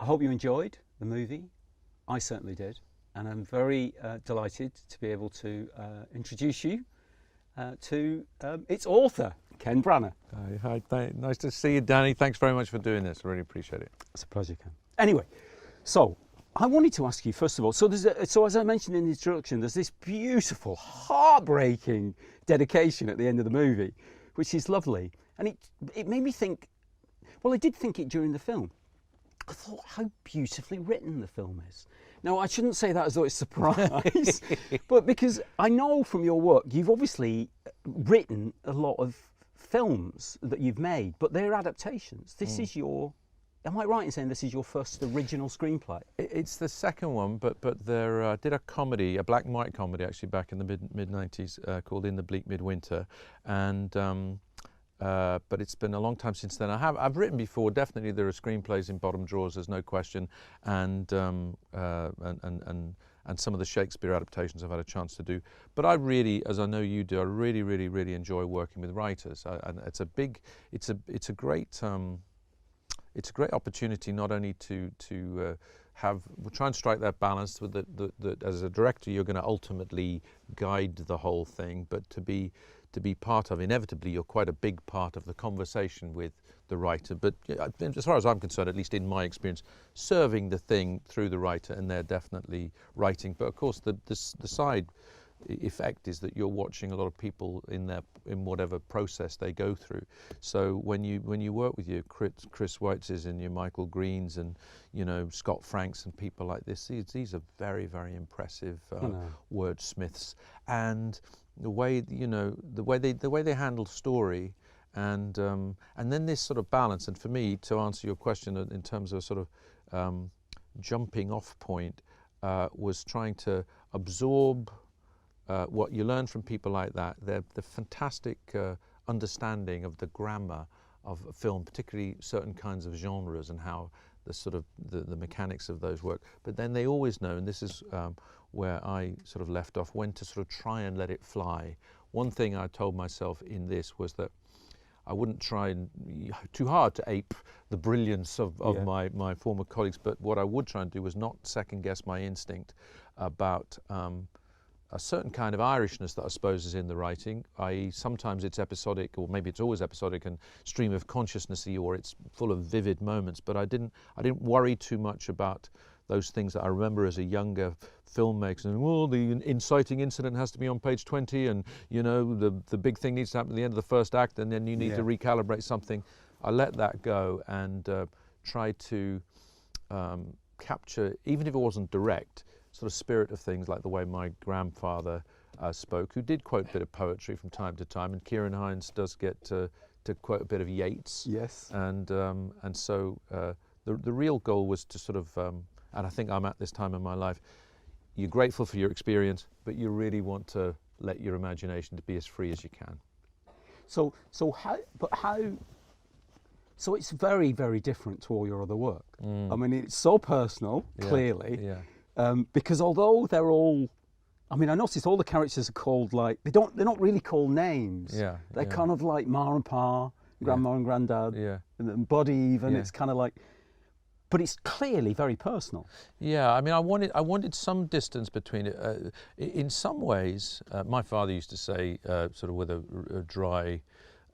I hope you enjoyed the movie. I certainly did. And I'm very delighted to be able to introduce you to its author, Ken Branagh. Hi, nice to see you, Danny. Thanks very much for doing this. I really appreciate it. It's a pleasure, Ken. Anyway, so I wanted to ask you, first of all, so as I mentioned in the introduction, there's this beautiful, heartbreaking dedication at the end of the movie, which is lovely. And it made me think, well, I did think it during the film. I thought how beautifully written the film is. Now, I shouldn't say that as though it's a surprise, but because I know from your work, you've obviously written a lot of films that you've made, but they're adaptations. This is your, am I right in saying this is your first original screenplay? It's the second one, but there did a comedy, a black and white comedy actually back in the mid-90s called In the Bleak Midwinter, and but it's been a long time since then. I've written before. Definitely, there are screenplays in bottom drawers. There's no question, and some of the Shakespeare adaptations I've had a chance to do. But I really, as I know you do, I really enjoy working with writers. And it's a great opportunity not only to try and strike that balance with that as a director you're going to ultimately guide the whole thing, but to be part of, inevitably you're quite a big part of the conversation with the writer. But as far as I'm concerned, at least in my experience, serving the thing through the writer, and they're definitely writing. But of course the side effect is that you're watching a lot of people in whatever process they go through. So when you work with your Chris Weitzes and your Michael Greens and Scott Franks and people like this, these are very impressive wordsmiths, and the way they handle story, and then this sort of balance. And for me, to answer your question in terms of sort of jumping off point, was trying to absorb what you learn from people like that, the fantastic understanding of the grammar of film, particularly certain kinds of genres, and how the mechanics of those work. But then they always know, and this is where I sort of left off, when to sort of try and let it fly. One thing I told myself in this was that I wouldn't try too hard to ape the brilliance of my former colleagues, but what I would try and do was not second guess my instinct about a certain kind of Irishness that I suppose is in the writing, i.e. sometimes it's episodic, or maybe it's always episodic and stream of consciousness-y, or it's full of vivid moments. But I didn't worry too much about those things that I remember as a younger filmmaker. And the inciting incident has to be on page 20, and the big thing needs to happen at the end of the first act, and then you need to recalibrate something. I let that go and tried to capture, even if it wasn't direct, sort of spirit of things, like the way my grandfather spoke, who did quote a bit of poetry from time to time, and Kieran Hines does get to quote a bit of Yeats. Yes. And so the real goal was to sort of, and I think I'm at this time in my life, you're grateful for your experience, but you really want to let your imagination to be as free as you can. So it's very different to all your other work. I mean, it's so personal, clearly. Yeah. Because although they're all, I mean, I noticed all the characters are called they're not really called names. Yeah. They're kind of like Ma and Pa, Grandma and Granddad, and Buddy even. It's kind of like, but it's clearly very personal. Yeah, I mean, I wanted some distance between it. In some ways, my father used to say, sort of with a dry,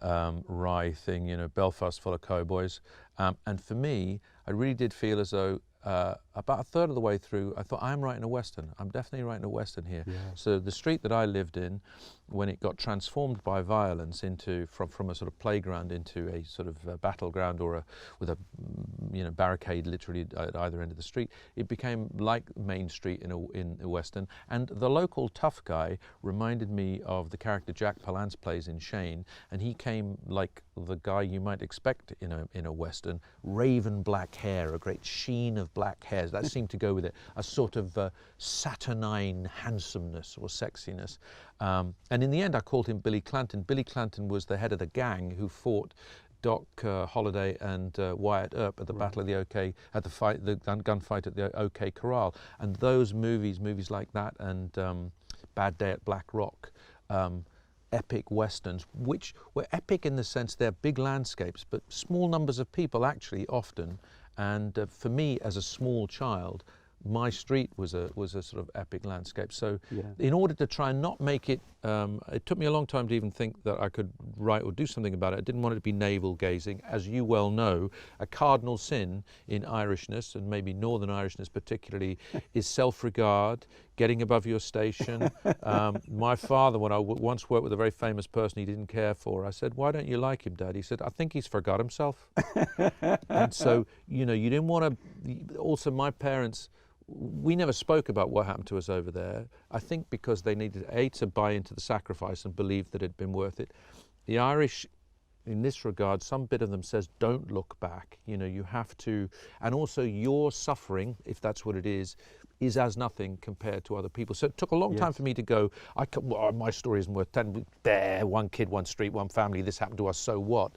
wry thing, Belfast full of cowboys. And for me, I really did feel as though about a third of the way through, I thought, I'm writing a Western. I'm definitely writing a Western here. Yeah. So the street that I lived in, when it got transformed by violence from a sort of playground into a sort of battleground, or with a barricade literally at either end of the street, it became like Main Street in a Western. And the local tough guy reminded me of the character Jack Palance plays in Shane, and he came like the guy you might expect in a Western, raven black hair, a great sheen of black hairs. That seemed to go with it, a sort of saturnine handsomeness or sexiness. And in the end, I called him Billy Clanton. Billy Clanton was the head of the gang who fought Doc Holliday and Wyatt Earp at the Battle of the OK, at the gunfight at the OK Corral. And those movies like that, and Bad Day at Black Rock, epic westerns, which were epic in the sense they're big landscapes, but small numbers of people actually often, And for me, as a small child, my street was a sort of epic landscape. So in order to try and not make it, it took me a long time to even think that I could write or do something about it. I didn't want it to be navel gazing. As you well know, a cardinal sin in Irishness, and maybe Northern Irishness particularly, is self-regard, getting above your station. My father, when I once worked with a very famous person he didn't care for, I said, "Why don't you like him, Dad?" He said, "I think he's forgot himself." And so, you didn't want to, also my parents, we never spoke about what happened to us over there. I think because they needed, A, to buy into the sacrifice and believe that it had been worth it. The Irish, in this regard, some bit of them says, don't look back. You have to, and also your suffering, if that's what it is as nothing compared to other people. So it took a long time for me to go, my story isn't worth 10, there, one kid, one street, one family, this happened to us, so what?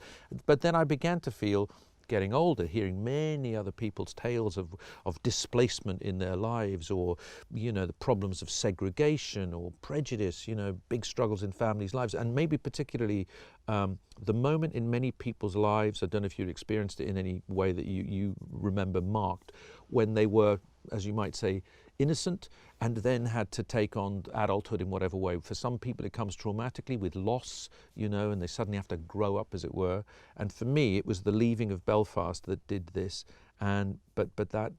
But then I began to feel, getting older, hearing many other people's tales of displacement in their lives, or the problems of segregation or prejudice, big struggles in families' lives, and maybe particularly the moment in many people's lives, I don't know if you'd experienced it in any way that you remember marked, when they were, as you might say, innocent and then had to take on adulthood in whatever way. For some people it comes traumatically with loss, and they suddenly have to grow up, as it were. And for me it was the leaving of Belfast that did this. And but that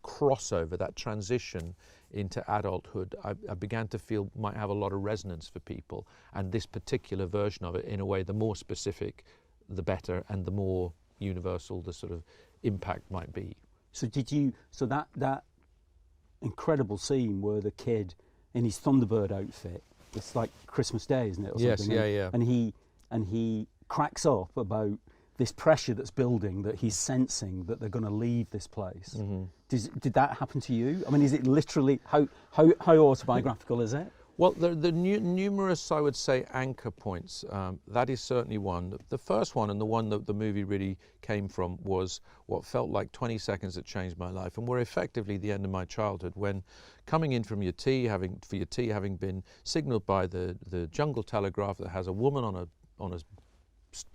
crossover, that transition into adulthood, I began to feel might have a lot of resonance for people. And this particular version of it, in a way, the more specific the better, and the more universal the sort of impact might be. So so that incredible scene where the kid in his Thunderbird outfit, it's like Christmas Day, isn't it? Or yes, something? yeah. And he cracks up about this pressure that's building, that he's sensing that they're going to leave this place. Mm-hmm. Did that happen to you? I mean, is it literally, how autobiographical is it? Well, the numerous, I would say, anchor points. That is certainly one. The first one, and the one that the movie really came from, was what felt like 20 seconds that changed my life, and were effectively the end of my childhood, when coming in from your tea, having been signalled by the jungle telegraph that has a woman on a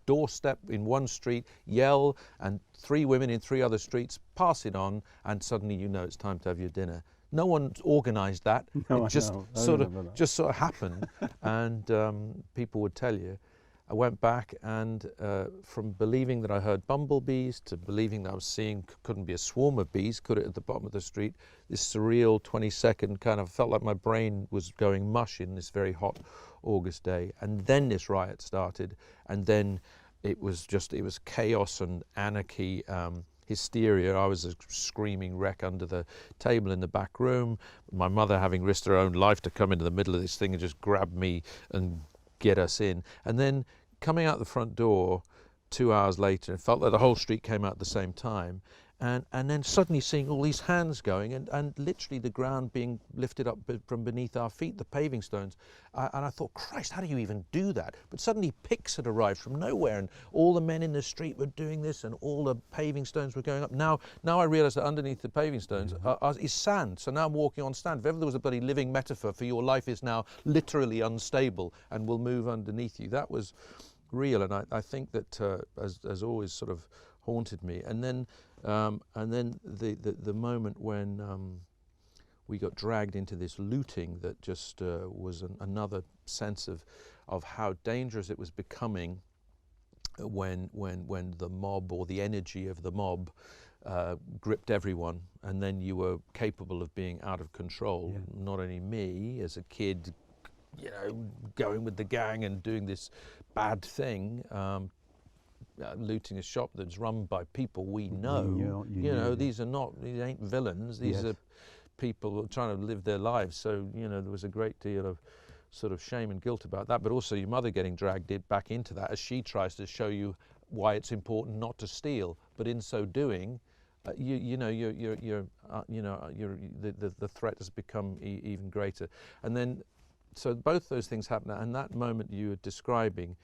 doorstep in one street yell, and 3 women in 3 other streets pass it on, and suddenly it's time to have your dinner. No one organised that. No, it just sort of happened, and people would tell you. I went back, and from believing that I heard bumblebees to believing that I was seeing, couldn't be a swarm of bees, could it, at the bottom of the street, this surreal 20-second kind of felt like my brain was going mush in this very hot August day. And then this riot started, and then it was chaos and anarchy, hysteria. I was a screaming wreck under the table in the back room, my mother having risked her own life to come into the middle of this thing and just grab me and get us in. And then coming out the front door 2 hours later, it felt like the whole street came out at the same time, and then suddenly seeing all these hands going, and literally the ground being lifted up from beneath our feet, the paving stones. And I thought, Christ, how do you even do that? But suddenly picks had arrived from nowhere, and all the men in the street were doing this, and all the paving stones were going up. Now I realise that underneath the paving stones is sand. So now I'm walking on sand. If ever there was a bloody living metaphor for your life is now literally unstable and will move underneath you, that was real. And I think that as always sort of haunted me. And then the moment when we got dragged into this looting, that just was another sense of how dangerous it was becoming when the mob, or the energy of the mob, gripped everyone, and then you were capable of being out of control. Yeah. Not only me as a kid, going with the gang and doing this bad thing, looting a shop that's run by people we know. These ain't villains. These are people trying to live their lives. So there was a great deal of sort of shame and guilt about that, but also your mother getting dragged back into that as she tries to show you why it's important not to steal. But in so doing, the threat has become even greater. And then, so both those things happen, and that moment you were describing,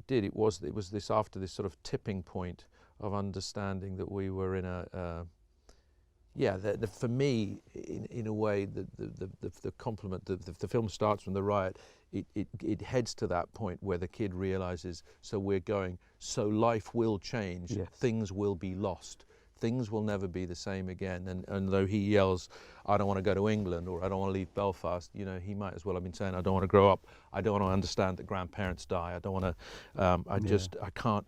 it was this, after this sort of tipping point of understanding that we were in Yeah, for me, in a way, the compliment, the film starts from the riot, it heads to that point where the kid realizes, so we're going, so life will change, Yes. things will be lost, things will never be the same again. And though he yells, I don't want to go to England, or I don't want to leave Belfast, you know, he might as well have been saying, I don't want to grow up, I don't want to understand that grandparents die, I don't want to, I can't,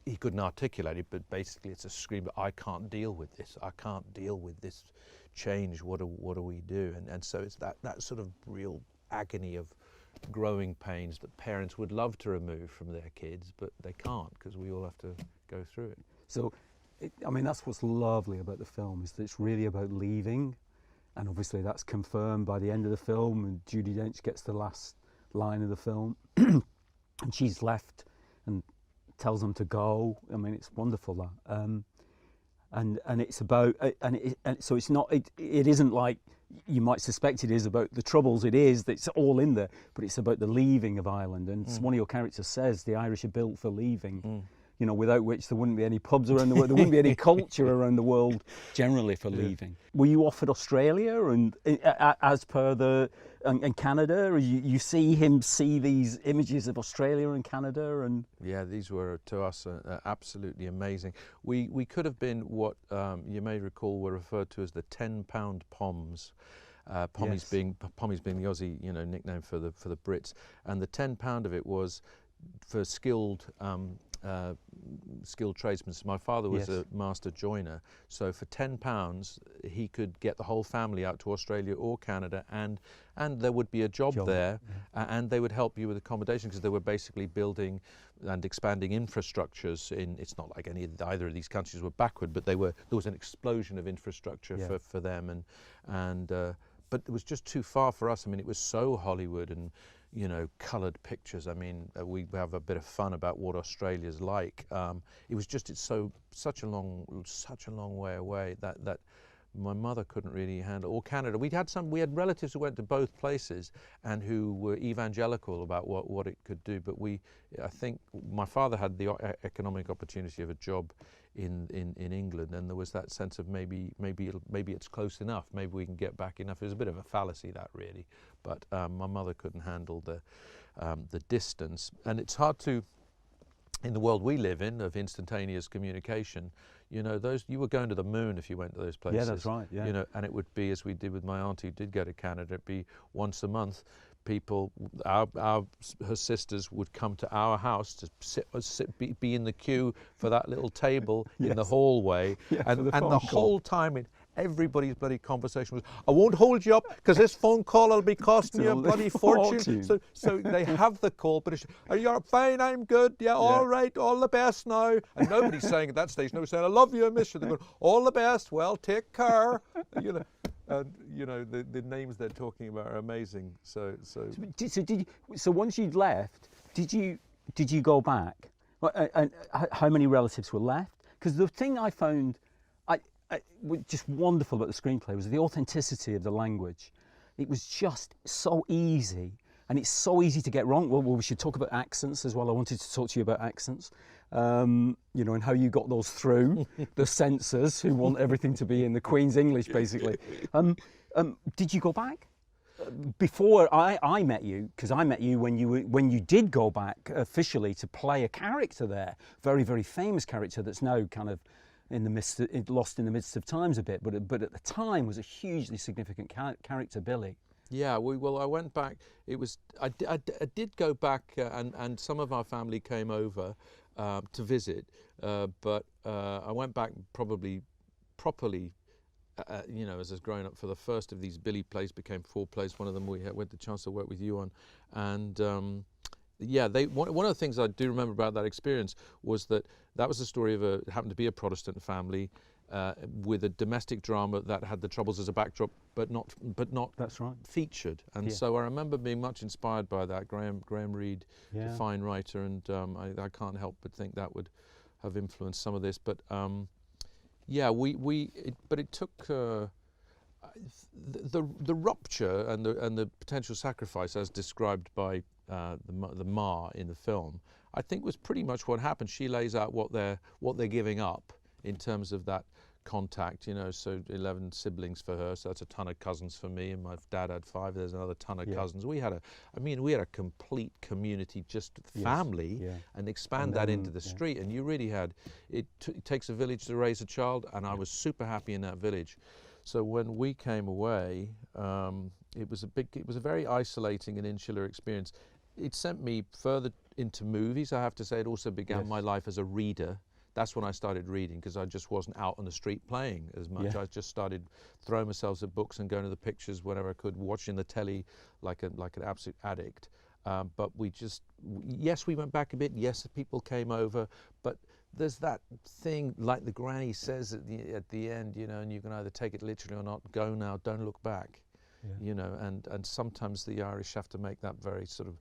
he couldn't articulate it, but basically it's a scream, I can't deal with this. I can't deal with this change. What do we do? And so it's that sort of real agony of growing pains that parents would love to remove from their kids, but they can't, because we all have to go through it. So, I mean, that's what's lovely about the film, is that it's really about leaving. And obviously that's confirmed by the end of the film, and Judi Dench gets the last line of the film. And she's left and tells them to go. I mean, it's wonderful, that. And it's about, so it's not, it isn't like you might suspect it is about the troubles. It is, it's all in there, but it's about the leaving of Ireland. And one of your characters says the Irish are built for leaving, you know, without which there wouldn't be any pubs around the world, there wouldn't be any culture around the world generally for leaving. Were you offered Australia, and as per the, and Canada, or you see him see these images of Australia and Canada? And yeah, these were to us absolutely amazing. We could have been what you may recall were referred to as the £10 Poms. Pommies being the Aussie, you know, nickname for the Brits, and the £10 of it was for skilled tradesmen. So my father was a master joiner, so for £10 he could get the whole family out to Australia or Canada, and there would be a job there, and they would help you with accommodation, because they were basically building and expanding infrastructures in, it's not like either of these countries were backward, but there was an explosion of infrastructure for them, and but it was just too far for us. I mean, it was so Hollywood and, you know, coloured pictures. I mean, we have a bit of fun about what Australia's like. It was just, it's such a long way away that my mother couldn't really handle. Or Canada. We had relatives who went to both places and who were evangelical about what it could do. But I think my father had the economic opportunity of a job in England, and there was that sense of maybe it's close enough, maybe we can get back enough. It was a bit of a fallacy, that, really, but my mother couldn't handle the distance. And it's hard to, in the world we live in of instantaneous communication, you know, you were going to the moon if you went to those places. Yeah, that's right. Yeah. You know, and it would be, as we did with my auntie who did go to Canada, it'd be once a month. People, her sisters would come to our house to be in the queue for that little table in the hallway, and the whole time everybody's bloody conversation was, I won't hold you up because this phone call will be costing you a bloody fortune. So they have the call, but are you fine? I'm good. Yeah, all right, all the best now. And nobody's saying at that stage, nobody's saying, I love you, I miss you. They're going, all the best. Well, take care. You know. And you know, the names they're talking about are amazing. So once you'd left, did you go back? And how many relatives were left? Because the thing I found just wonderful about the screenplay was the authenticity of the language. It was just so easy, and it's so easy to get wrong. Well, we should talk about accents as well. I wanted to talk to you about accents. You know, and how you got those through the censors who want everything to be in the Queen's English, basically. Did you go back before I met you? Because I met you when you did go back officially to play a character there, very, very famous character that's now kind of lost in the midst of times a bit, but at the time was a hugely significant character, Billy. Yeah, I went back. I did go back, and some of our family came over to visit, but I went back probably properly, you know, as I was growing up, for the first of these Billy plays became 4 plays. One of them we had the chance to work with you on, and one of the things I do remember about that experience was that was the story of happened to be a Protestant family with a domestic drama that had the Troubles as a backdrop, but not That's right. featured. And so I remember being much inspired by that. Graham Reed, a fine writer, and I can't help but think that would have influenced some of this. But it took the rupture and the potential sacrifice, as described by the Ma in the film, I think was pretty much what happened. She lays out what they're giving up in terms of that contact, you know, so 11 siblings for her, so that's a ton of cousins for me, and my dad had 5, there's another ton of cousins. We had a complete community, just family, and expand that into the street, and you really had, it takes a village to raise a child, and I was super happy in that village. So when we came away, it was a very isolating and insular experience. It sent me further into movies, I have to say. It also began my life as a reader. That's when I started reading, because I just wasn't out on the street playing as much. I just started throwing myself at books and going to the pictures whenever I could, watching the telly like an absolute addict. But yes, we went back a bit. Yes, people came over, but there's that thing, like the granny says at the end, you know, and you can either take it literally or not. Go now, don't look back. You know, and sometimes the Irish have to make that very sort of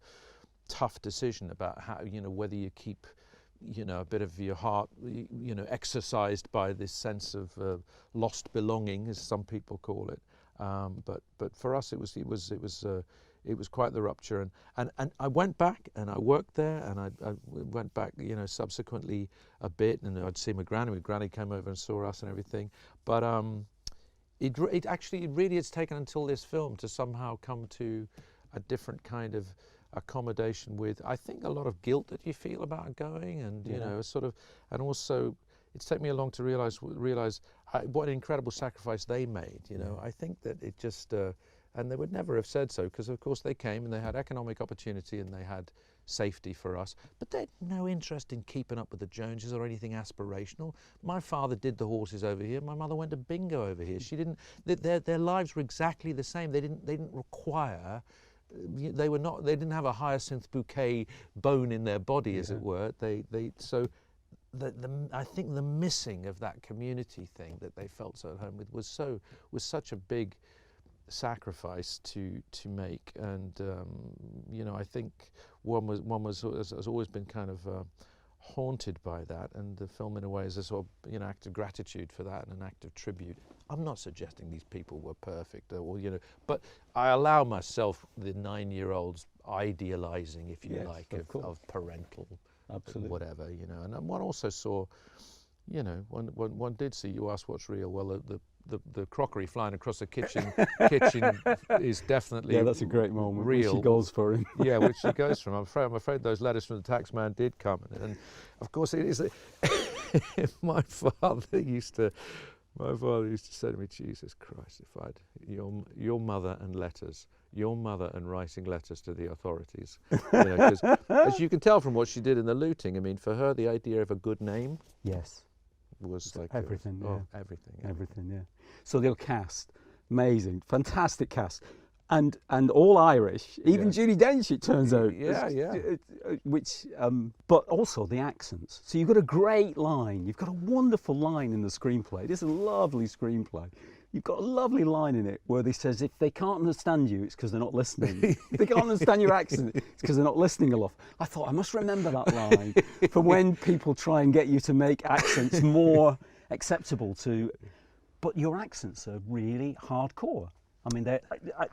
tough decision about how, you know, whether you keep, you know, a bit of your heart, you know, exercised by this sense of lost belonging, as some people call it. But for us, it was quite the rupture. And I went back and I worked there, and I went back, you know, subsequently a bit, and I'd see my granny. My granny came over and saw us and everything. But it really has taken until this film to somehow come to a different kind of accommodation with, I think, a lot of guilt that you feel about going, and you know, sort of, and also it's taken me a long to realize what an incredible sacrifice they made. You know, I think that it just and they would never have said so, because of course they came and they had economic opportunity and they had safety for us, but they had no interest in keeping up with the Joneses or anything aspirational. My father did the horses over here. My mother went to bingo over here. She didn't. Their lives were exactly the same. They didn't require. They didn't have a hyacinth bouquet bone in their body, as it were. So I think the missing of that community thing that they felt so at home with was such a big sacrifice to make, and you know, I think one has always been kind of haunted by that, and the film in a way is a sort of, you know, act of gratitude for that and an act of tribute. I'm not suggesting these people were perfect, or you know, but I allow myself the 9-year-olds idealizing, if you like, of parental whatever, you know. And one also saw, you know, one did see, you asked what's real. Well, the crockery flying across the kitchen is definitely that's a great moment. Real. Which she goes for him. Which she goes from. I'm afraid those letters from the tax man did come, and of course it is. My father used to say to me, Jesus Christ, if I'd your mother and letters, your mother and writing letters to the authorities, you know, 'cause as you can tell from what she did in the looting, I mean, for her the idea of a good name was like everything. Everything. So the cast, amazing, fantastic cast, and all Irish. Even Judi Dench, it turns out. Which, but also the accents. So you've got a great line. You've got a wonderful line in the screenplay. This is a lovely screenplay. You've got a lovely line in it where they says, if they can't understand you, it's because they're not listening. If they can't understand your accent, it's because they're not listening enough. I thought, I must remember that line for when people try and get you to make accents more acceptable to. But your accents are really hardcore. I mean, they're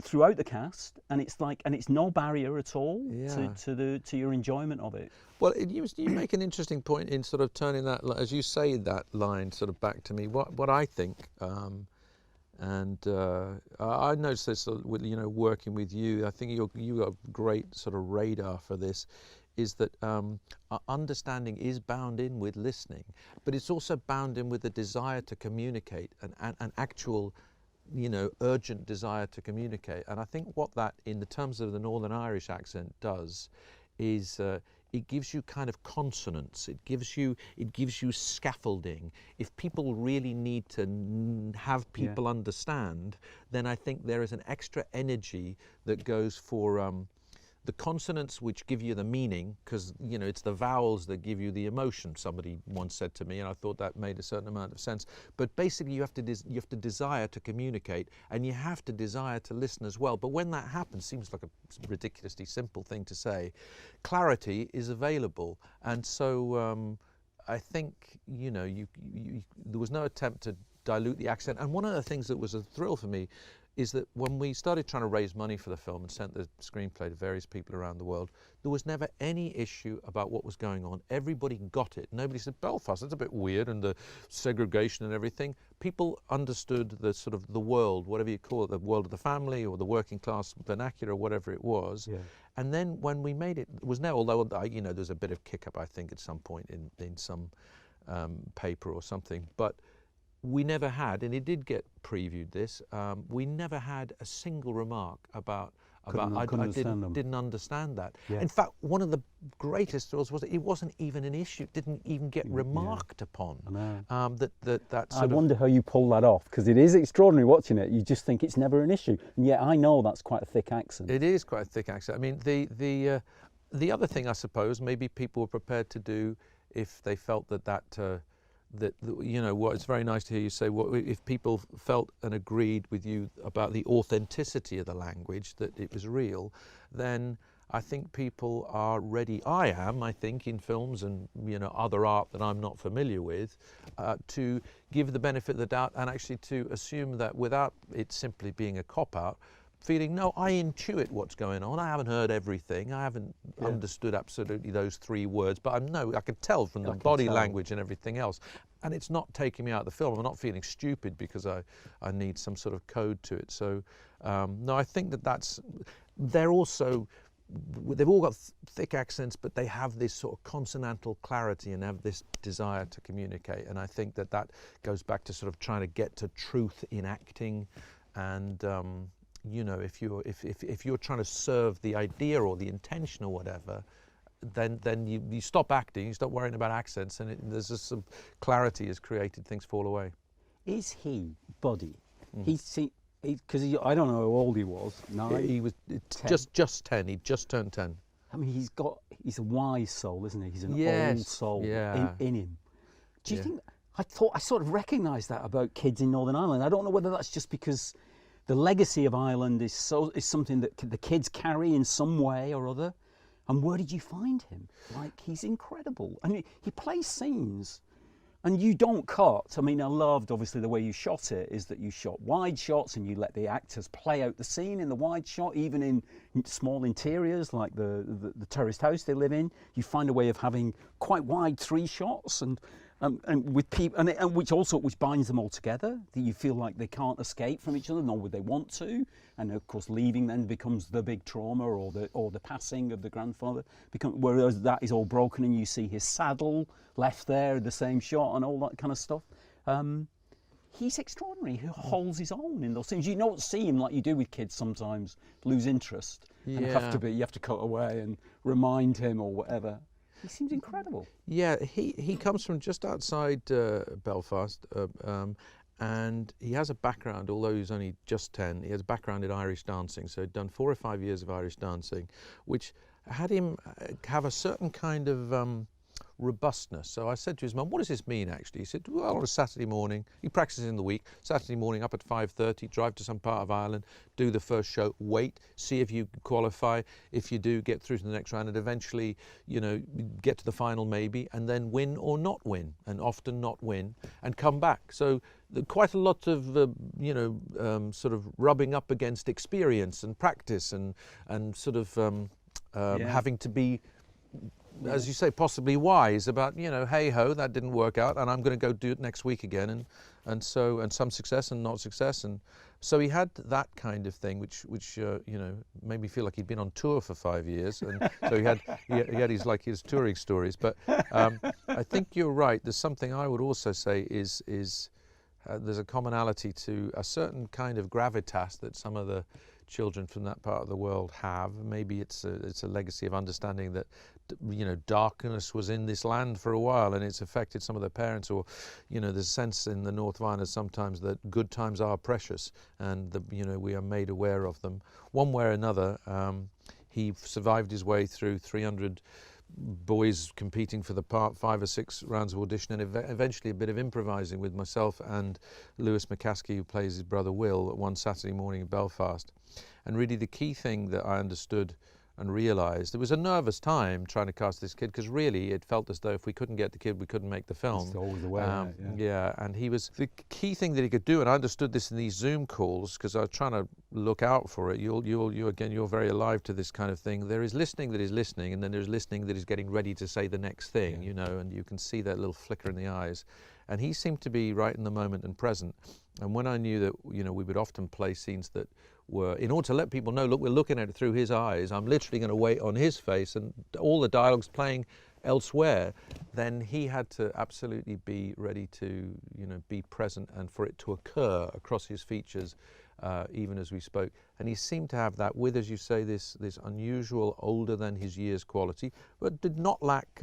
throughout the cast, and it's no barrier at all to your enjoyment of it. Well, you make an interesting point in sort of turning that, as you say, that line sort of back to me. What I think. And I noticed this, with, you know, working with you. I think you got a great sort of radar for this. Is that understanding is bound in with listening, but it's also bound in with the desire to communicate, an actual, you know, urgent desire to communicate. And I think what that, in the terms of the Northern Irish accent, does is it gives you kind of consonance. It gives you scaffolding. If people really need to have people understand, then I think there is an extra energy that goes for the consonants, which give you the meaning, because, you know, it's the vowels that give you the emotion. Somebody once said to me, and I thought that made a certain amount of sense. But basically, you have to desire to communicate, and you have to desire to listen as well. But when that happens, seems like a ridiculously simple thing to say. Clarity is available, and so I think, you know, there was no attempt to dilute the accent. And one of the things that was a thrill for me is that when we started trying to raise money for the film and sent the screenplay to various people around the world, there was never any issue about what was going on. Everybody got it. Nobody said, Belfast, that's a bit weird, and the segregation and everything. People understood the sort of the world, whatever you call it, the world of the family or the working class vernacular or whatever it was. Yeah. And then when we made it, was now, although, you know, there's a bit of kick-up, I think, at some point in some paper or something, but we never had, and it did get previewed this, we never had a single remark about I didn't understand that. Yeah. In fact, one of the greatest thrills was that it wasn't even an issue, it didn't even get remarked upon. I know. I wonder how you pull that off, because it is extraordinary watching it. You just think it's never an issue, and yet I know that's quite a thick accent. It is quite a thick accent. I mean, the other thing, I suppose, maybe people were prepared to do if they felt that you know, what, it's very nice to hear you say, what if people felt and agreed with you about the authenticity of the language, that it was real, then I think people are ready, I think, in films and, you know, other art that I'm not familiar with, to give the benefit of the doubt and actually to assume that without it simply being a cop-out, feeling, no, I intuit what's going on. I haven't heard everything. I haven't understood absolutely those 3 words, but I could tell from the body language and everything else. And it's not taking me out of the film. I'm not feeling stupid because I need some sort of code to it. So, no, I think they're also, they've all got thick accents, but they have this sort of consonantal clarity and have this desire to communicate. And I think that goes back to sort of trying to get to truth in acting. And you know, if you're trying to serve the idea or the intention or whatever, then you stop acting, you stop worrying about accents, and there's just some clarity is created, things fall away. Is he, Buddy? Because I don't know how old he was. 9? He was 10. just 10. He just turned 10. I mean, he's a wise soul, isn't he? He's an old soul in him. Do you think? I sort of recognised that about kids in Northern Ireland. I don't know whether that's just because the legacy of Ireland is something that the kids carry in some way or other. And where did you find him? Like, he's incredible. I mean, he plays scenes, and you don't cut. I mean, I loved, obviously, the way you shot it, is that you shot wide shots and you let the actors play out the scene in the wide shot, even in small interiors like the terraced house they live in. You find a way of having quite wide 3 shots and with people, and which binds them all together. That you feel like they can't escape from each other, nor would they want to. And of course, leaving then becomes the big trauma, or the passing of the grandfather. Whereas that is all broken, and you see his saddle left there, the same shot, and all that kind of stuff. He's extraordinary. He holds his own in those things. You don't see him like you do with kids sometimes lose interest and you have to cut away and remind him or whatever. He seems incredible. Yeah, he comes from just outside Belfast, and he has a background, although he's only just 10, he has a background in Irish dancing, so he'd done 4 or 5 years of Irish dancing, which had him have a certain kind of robustness. So I said to his mum, what does this mean actually? He said, well, on a Saturday morning, he practices in the week, Saturday morning up at 5:30, drive to some part of Ireland, do the first show, wait, see if you qualify, if you do, get through to the next round, and eventually, you know, get to the final maybe, and then win or not win, and often not win, and come back. So quite a lot of, sort of rubbing up against experience and practice and sort of having to be, as you say, possibly wise about, you know, hey ho, that didn't work out, and I'm going to go do it next week again, and some success and not success, and so he had that kind of thing, which made me feel like he'd been on tour for 5 years, and so he had his touring stories. But I think you're right. There's something I would also say is there's a commonality to a certain kind of gravitas that some of the children from that part of the world have. Maybe it's a legacy of understanding that, you know, darkness was in this land for a while and it's affected some of their parents, or, you know, there's a sense in the North of Ireland sometimes that good times are precious and we are made aware of them. One way or another, he survived his way through 300 boys competing for the part, 5 or 6 rounds of audition, and eventually a bit of improvising with myself and Lewis McCaskey, who plays his brother Will, one Saturday morning in Belfast. And really the key thing that I understood and realised it was a nervous time trying to cast this kid, because really it felt as though if we couldn't get the kid, we couldn't make the film. It's always the way. Yeah, and he was the key thing that he could do, and I understood this in these Zoom calls because I was trying to look out for it. You're very alive to this kind of thing. There is listening that is listening, and then there's listening that is getting ready to say the next thing, you know, and you can see that little flicker in the eyes. And he seemed to be right in the moment and present. And when I knew that, you know, we would often play scenes that were, in order to let people know, look, we're looking at it through his eyes, I'm literally going to wait on his face, and all the dialogue's playing elsewhere, then he had to absolutely be ready to, you know, be present and for it to occur across his features, even as we spoke. And he seemed to have that with, as you say, this unusual, older than his years quality, but did not lack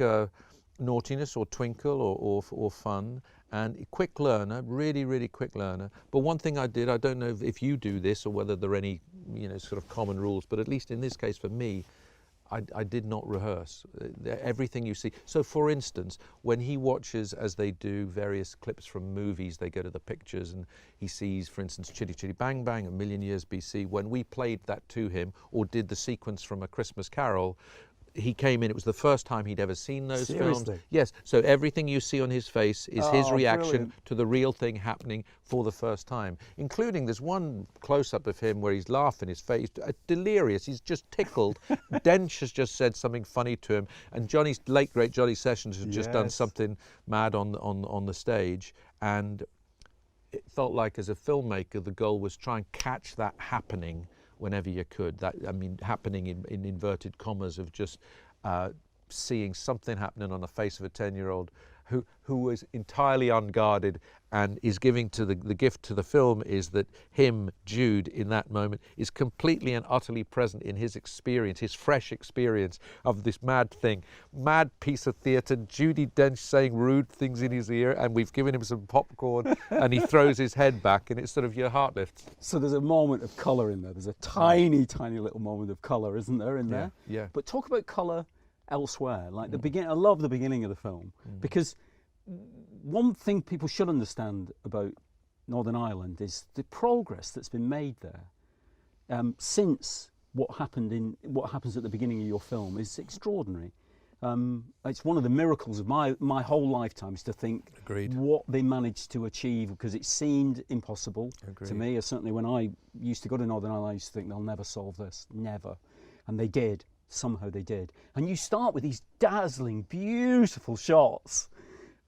naughtiness or twinkle or fun, and a quick learner, really quick learner. But one thing I did, I don't know if you do this or whether there are any, you know, sort of common rules, but at least in this case for me, I did not rehearse everything you see. So for instance, when he watches, as they do, various clips from movies, they go to the pictures and he sees, for instance, Chitty Chitty Bang Bang, A Million Years BC. When we played that to him or did the sequence from A Christmas Carol, he came in, it was the first time he'd ever seen those films. Yes, so everything you see on his face is his reaction to the real thing happening for the first time, including there's one close-up of him where he's laughing, his face, delirious, he's just tickled. Dench has just said something funny to him, and Johnny's, late great Johnny Sessions has just done something mad on the stage, and it felt like as a filmmaker the goal was try and catch that happening whenever you could. That, I mean, happening in inverted commas, of just seeing something happening on the face of a 10-year-old who was entirely unguarded and is giving to the gift to the film is that him, Jude, in that moment is completely and utterly present in his experience, his fresh experience of this mad thing, mad piece of theatre, Judi Dench saying rude things in his ear, and we've given him some popcorn and he throws his head back, and it's sort of your heart lifts. So there's a moment of colour in there. There's a tiny little moment of colour, isn't there, in there? Yeah. But talk about colour elsewhere, like the beginning. I love the beginning of the film because one thing people should understand about Northern Ireland is the progress that's been made there since what happens at the beginning of your film is extraordinary. It's one of the miracles of my whole lifetime is to think what they managed to achieve, because it seemed impossible to me. Certainly when I used to go to Northern Ireland, I used to think they'll never solve this, never, and they did. Somehow they did. And you start with these dazzling, beautiful shots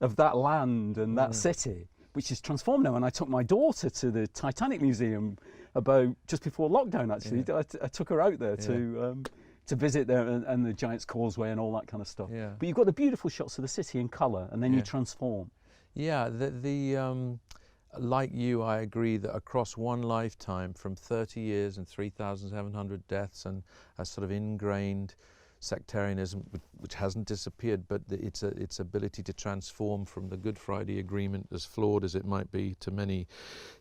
of that land and that city, which is transformed now. And I took my daughter to the Titanic Museum about just before lockdown, actually. I took her out there to visit there and the Giant's Causeway and all that kind of stuff. Yeah. But you've got the beautiful shots of the city in colour, and then you transform. Yeah, like you, I agree that across one lifetime, from 30 years and 3,700 deaths and a sort of ingrained sectarianism, which hasn't disappeared, but its ability to transform from the Good Friday Agreement, as flawed as it might be to many,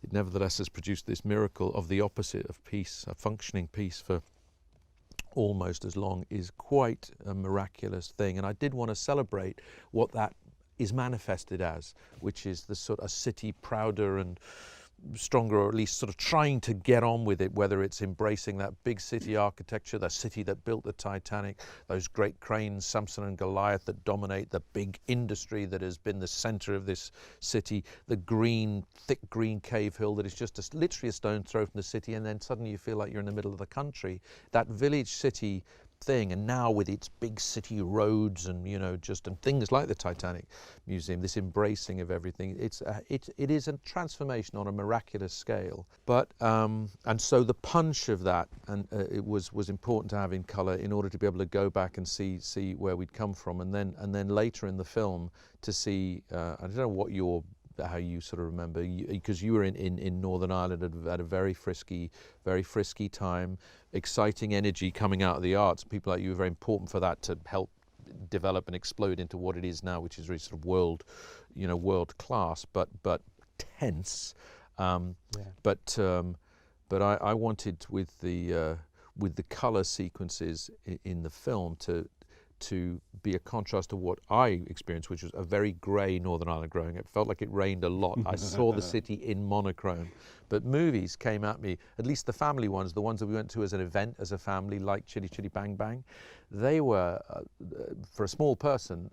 it nevertheless has produced this miracle of the opposite of peace, a functioning peace for almost as long, is quite a miraculous thing. And I did want to celebrate what that is manifested as, which is the sort of city prouder and stronger, or at least sort of trying to get on with it, whether it's embracing that big city architecture, the city that built the Titanic, those great cranes, Samson and Goliath, that dominate the big industry that has been the center of this city, the thick green cave hill that is just literally a stone's throw from the city, and then suddenly you feel like you're in the middle of the country. That village city thing, and now with its big city roads and, you know, and things like the Titanic Museum, this embracing of everything, it is a transformation on a miraculous scale. But and so the punch of that, and it was important to have in colour in order to be able to go back and see where we'd come from, and then later in the film to see I don't know how you sort of remember, because you were in Northern Ireland at a very frisky time, exciting energy coming out of the arts. People like you were very important for that to help develop and explode into what it is now, which is really sort of world class, but tense. But I wanted with the colour sequences in the film to to be a contrast to what I experienced, which was a very grey Northern Ireland growing up. It felt like it rained a lot. I saw the city in monochrome. But movies came at me, at least the family ones, the ones that we went to as an event, as a family, like Chitty Chitty Bang Bang, they were, for a small person,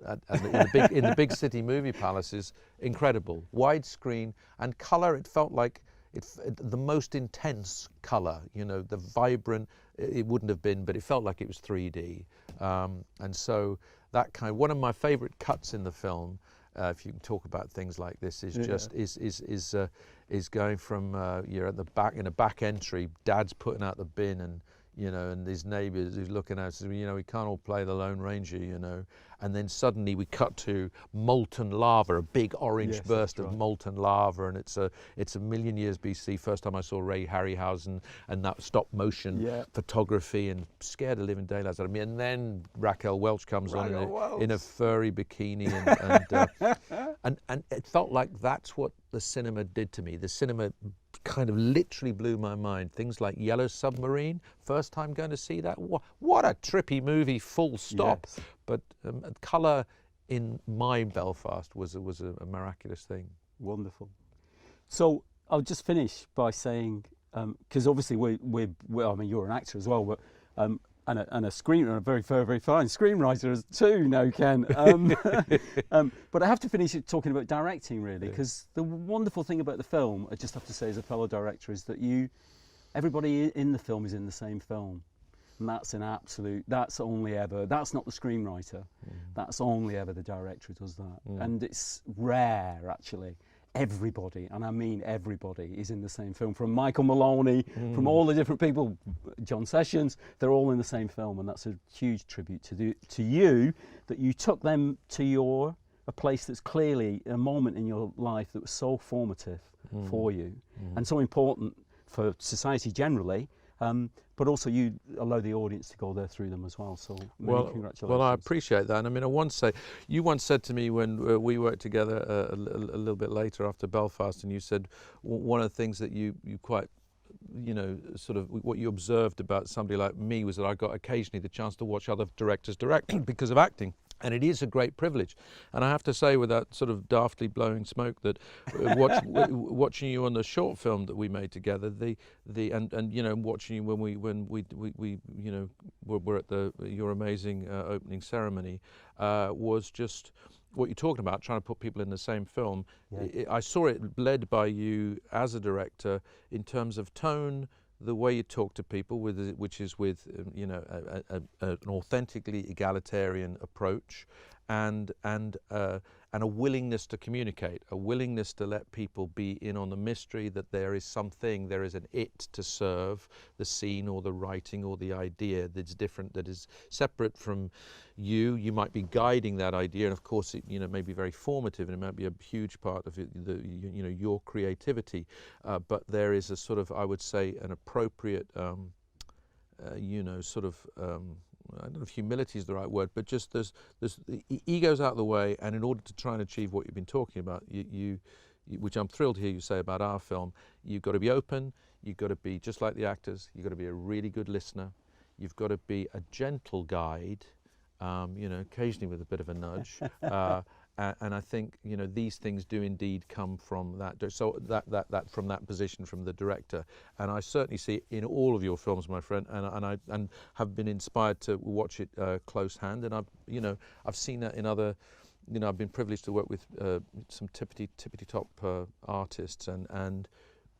in the big city movie palaces, incredible. Widescreen and colour, it felt like the most intense colour, you know, the vibrant, it wouldn't have been, but it felt like it was 3D. And so that kind of, one of my favourite cuts in the film, if you can talk about things like this, is just is going from you're at the back in a back entry, Dad's putting out the bin, and you know, and his neighbours who's looking at us, you know, we can't all play the Lone Ranger, you know. And then suddenly we cut to molten lava, a big orange burst of molten lava, and it's a million years BC. First time I saw Ray Harryhausen and that stop motion photography, and scared the living daylights out of me. And then Raquel Welch comes on in a furry bikini, and it felt like that's what the cinema did to me. The cinema kind of literally blew my mind. Things like Yellow Submarine, first time going to see that. What a trippy movie, full stop. Yes. But colour in my Belfast was a miraculous thing. Wonderful. So I'll just finish by saying, because obviously we're I mean, you're an actor as well, but and a screenwriter, a very, very, very fine screenwriter too, no, Ken. But I have to finish it talking about directing, really, because the wonderful thing about the film, I just have to say as a fellow director, is that everybody in the film is in the same film. And that's an absolute, that's not the screenwriter, that's only ever the director who does that. And it's rare, actually. Everybody, and I mean everybody, is in the same film. From Michael Maloney, from all the different people, John Sessions, they're all in the same film, and that's a huge tribute to you, that you took them to a place that's clearly a moment in your life that was so formative for you, and so important for society generally. But also you allow the audience to go there through them as well. So many congratulations. Well, I appreciate that. And I mean, you once said to me when we worked together a little bit later after Belfast, and you said one of the things that you quite, you know, sort of what you observed about somebody like me was that I got occasionally the chance to watch other directors direct because of acting. And it is a great privilege. And I have to say, without sort of daftly blowing smoke, that watching you on the short film that we made together, and you know, watching you when we you know were at your amazing opening ceremony, was just what you're talking about, trying to put people in the same film. I saw it led by you as a director in terms of tone, the way you talk to people, which is with you know, an authentically egalitarian approach, and a willingness to communicate, a willingness to let people be in on the mystery, that there is an it to serve the scene or the writing or the idea that's different, that is separate from you. You might be guiding that idea, and of course it, you know, may be very formative, and it might be a huge part of it, you know, your creativity. But there is a sort of, I would say, an appropriate, you know, sort of. I don't know if humility is the right word, but just there's the ego's out of the way, and in order to try and achieve what you've been talking about, you which I'm thrilled to hear you say about our film, you've got to be open, you've got to be just like the actors, you've got to be a really good listener, you've got to be a gentle guide, you know, occasionally with a bit of a nudge. And I think, you know, these things do indeed come from that. So that from that position from the director, and I certainly see it in all of your films, my friend. And have been inspired to watch it close hand. And I've seen that in other. You know, I've been privileged to work with some tippity top artists, and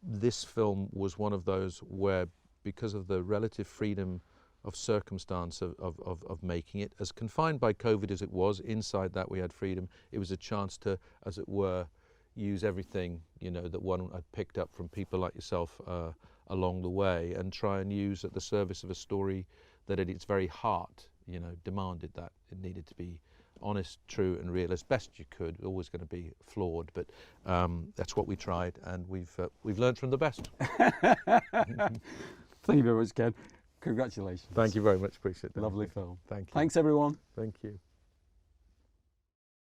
this film was one of those where, because of the relative freedom of circumstance of making it, as confined by COVID as it was, inside that we had freedom. It was a chance to, as it were, use everything, you know, that one had picked up from people like yourself along the way, and try and use at the service of a story that at its very heart, you know, demanded that. It needed to be honest, true and real as best you could. Always going to be flawed, but that's what we tried, and we've learned from the best. Thank you very much, Ken. Congratulations. Thank you very much. Appreciate that. Lovely film. Thank you. Thanks, everyone. Thank you.